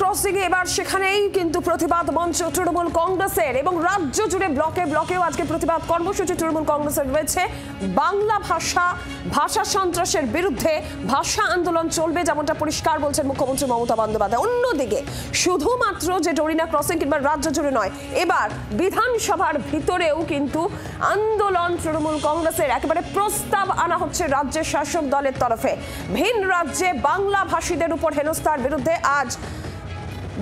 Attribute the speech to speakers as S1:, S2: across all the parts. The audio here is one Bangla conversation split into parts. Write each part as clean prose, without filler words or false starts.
S1: ক্রসিং এবার সেখানেই কিন্তু প্রতিবাদ মঞ্চ তৃণমূল কংগ্রেসের এবং রাজ্য জুড়ে ব্লকে ব্লকেও আজকে প্রতিবাদ কর্মসূচি তৃণমূল কংগ্রেসের রয়েছে। বাংলা ভাষা সন্ত্রাসের বিরুদ্ধে ভাষা আন্দোলন চলবে, যেমনটা পরিষ্কার বলছেন মুখ্যমন্ত্রী মমতা বন্দ্যোপাধ্যায়। অন্যদিকে শুধুমাত্র যে ডরিনা ক্রসিং কিংবা রাজ্য জুড়ে নয়, এবার বিধানসভার ভিতরেও কিন্তু আন্দোলন তৃণমূল কংগ্রেসের। একেবারে প্রস্তাব আনা হচ্ছে রাজ্যের শাসক দলের তরফে। ভিন রাজ্যে বাংলা ভাষীদের উপর হেনস্থার বিরুদ্ধে আজ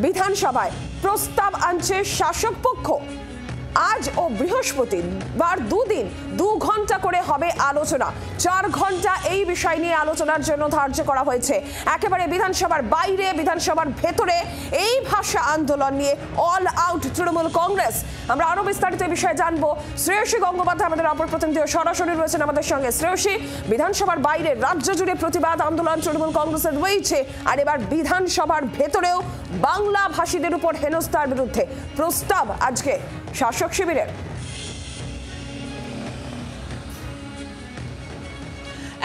S1: বিধানসভায় প্রস্তাব আনছে শাসক পক্ষ। আজ ও বৃহস্পতিবার দুদিন 2 ঘন্টা করে হবে আলোচনা। 4 ঘন্টা এই বিষয় নিয়ে আলোচনার জন্য ধার্য করা হয়েছে। একেবারে বিধানসভার বাইরে বিধানসভার ভেতরে এই ভাষা আন্দোলন নিয়ে অল আউট তৃণমূল কংগ্রেস। আমরা আরো বিস্তারিত বিষয়ে জানবো। শ্রেয়সী গঙ্গোপাধ্যায় আমাদের অপর প্রতিনিধি সরাসরি রয়েছেন আমাদের সঙ্গে। শ্রেয়সী, বিধানসভার বাইরে রাজ্য জুড়ে প্রতিবাদ আন্দোলন তৃণমূল কংগ্রেসের রয়েছে, আর এবার বিধানসভার ভেতরেও বাংলা ভাষীদের উপর হেনস্থার বিরুদ্ধে প্রস্তাব আজকে শাসক শিবিরের।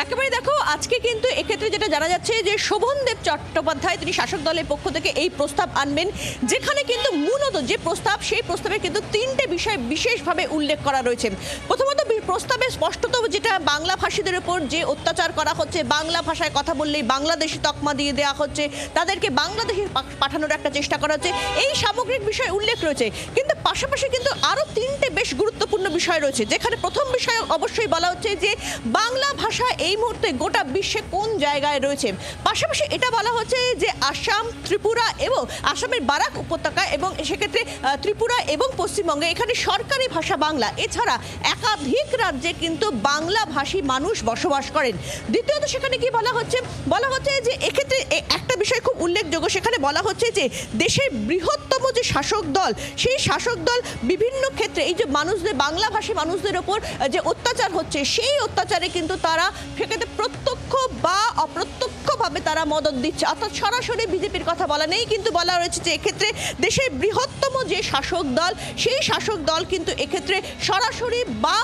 S2: একেবারে দেখো, আজকে কিন্তু এক্ষেত্রে যেটা জানা যাচ্ছে যে শোভনদেব চট্টোপাধ্যায় তিনি শাসক দলের পক্ষ থেকে এই প্রস্তাব আনবেন, যেখানে কিন্তু মূলত যে প্রস্তাব, সেই প্রস্তাবে কিন্তু 3টে বিষয় বিশেষভাবে উল্লেখ করা রয়েছে। প্রথমত প্রস্তাবে স্পষ্টত যেটা বাংলা ভাষীদের উপর যে অত্যাচার করা হচ্ছে, বাংলা ভাষায় কথা বললেই বাংলাদেশি তকমা দিয়ে দেওয়া হচ্ছে, তাদেরকে বাংলাদেশে পাঠানোর একটা চেষ্টা করা হচ্ছে, এই সামগ্রিক বিষয় উল্লেখ রয়েছে। কিন্তু পাশাপাশি কিন্তু আরও 3টে বেশ গুরুত্বপূর্ণ বিষয় রয়েছে, যেখানে প্রথম বিষয় অবশ্যই বলা হচ্ছে যে বাংলা ভাষা এই মুহূর্তে গোটা বিশ্বে কোন জায়গায় রয়েছে। পাশাপাশি এটা বলা হচ্ছে যে আসাম, ত্রিপুরা এবং আসামের বারাক উপত্যকা এবং সেক্ষেত্রে ত্রিপুরা এবং পশ্চিমবঙ্গে এখানে সরকারি ভাষা বাংলা, এছাড়া একাধিক রাজ্যে কিন্তু বাংলা ভাষী মানুষ বসবাস করেন। দ্বিতীয়ত সেখানে কি বলা হচ্ছে যে এক্ষেত্রে একটা বিষয় খুব উল্লেখযোগ্য, সেখানে বলা হচ্ছে যে দেশের বৃহত্তম যে শাসক দল, সেই শাসক দল বিভিন্ন ক্ষেত্রে এই যে মানুষদের, বাংলা ভাষী মানুষদের ওপর যে অত্যাচার হচ্ছে, সেই অত্যাচারে কিন্তু তারা সেক্ষেত্রে প্রত্যক্ষ বা অপ্রত্যক্ষভাবে তারা মদত দিচ্ছে। অর্থাৎ সরাসরি বিজেপির কথা বলা নেই, কিন্তু বলা রয়েছে যে এক্ষেত্রে দেশের বৃহত্তম যে শাসক দল, সেই শাসক দল কিন্তু এক্ষেত্রে সরাসরি বা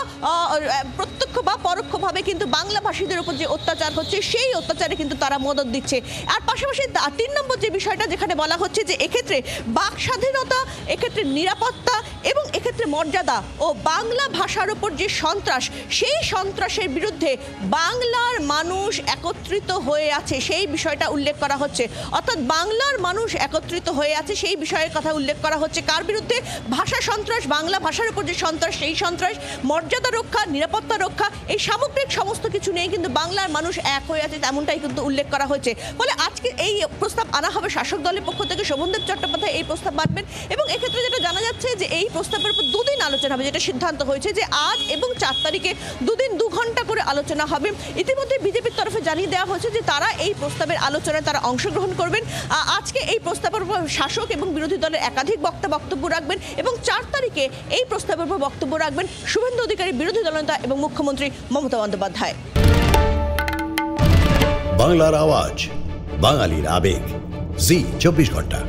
S2: প্রত্যক্ষ বা পরোক্ষভাবে কিন্তু বাংলা ভাষীদের উপর যে অত্যাচার হচ্ছে, সেই অত্যাচারে কিন্তু তারা মদত দিচ্ছে। আর পাশাপাশি 3 নম্বর যে বিষয়টা, যেখানে বলা হচ্ছে যে এক্ষেত্রে বাক স্বাধীনতা, এক্ষেত্রে নিরাপত্তা এবং এক্ষেত্রে মর্যাদা ও বাংলা ভাষার উপর যে সন্ত্রাস, সেই সন্ত্রাসের বিরুদ্ধে বাংলার মানুষ একত্রিত হয়ে আছে, সেই বিষয়টা উল্লেখ করা হচ্ছে। অর্থাৎ বাংলার মানুষ একত্রিত হয়ে আছে, সেই বিষয়ের কথা উল্লেখ করা হচ্ছে। কার বিরুদ্ধে? ভাষা সন্ত্রাস, বাংলা ভাষার উপর যে সন্ত্রাস, সেই সন্ত্রাস, মর্যাদা রক্ষা, নিরাপত্তা রক্ষা, এই সামগ্রিক সমস্ত কিছু নিয়ে কিন্তু বাংলার মানুষ এক হয়ে আছে, তেমনটাই কিন্তু উল্লেখ করা হয়েছে। ফলে আজকে এই প্রস্তাব আনা হবে শাসক দলের পক্ষ থেকে। শোভনদেব চট্টোপাধ্যায় এই প্রস্তাব আনবেন এবং এক্ষেত্রে যেটা জানা যাচ্ছে যে এই প্রস্তাবের উপর 2 দিন আলোচনা হবে, যেটা সিদ্ধান্ত হয়েছে যে আজ এবং 4 তারিখে 2 দিন 2 ঘন্টা করে আলোচনা হবে। ইতিমধ্যে বিজেপির তরফে জানিয়ে দেওয়া হয়েছে যে তারা এই প্রস্তাবের আলোচনায় তারা অংশগ্রহণ করবেন। আজকে এই প্রস্তাবের উপর শাসক এবং বিরোধী দলের একাধিক বক্তব্য রাখবেন এবং 4 তারিখে এই প্রস্তাবের উপর বক্তব্য রাখবেন শুভেন্দু অধিকারী, বিরোধী দলনেতা এবং মুখ্যমন্ত্রী মমতা বন্দ্যোপাধ্যায়।
S3: বাংলার আওয়াজ, বাঙালির আবেগ, জি 24 ঘন্টা।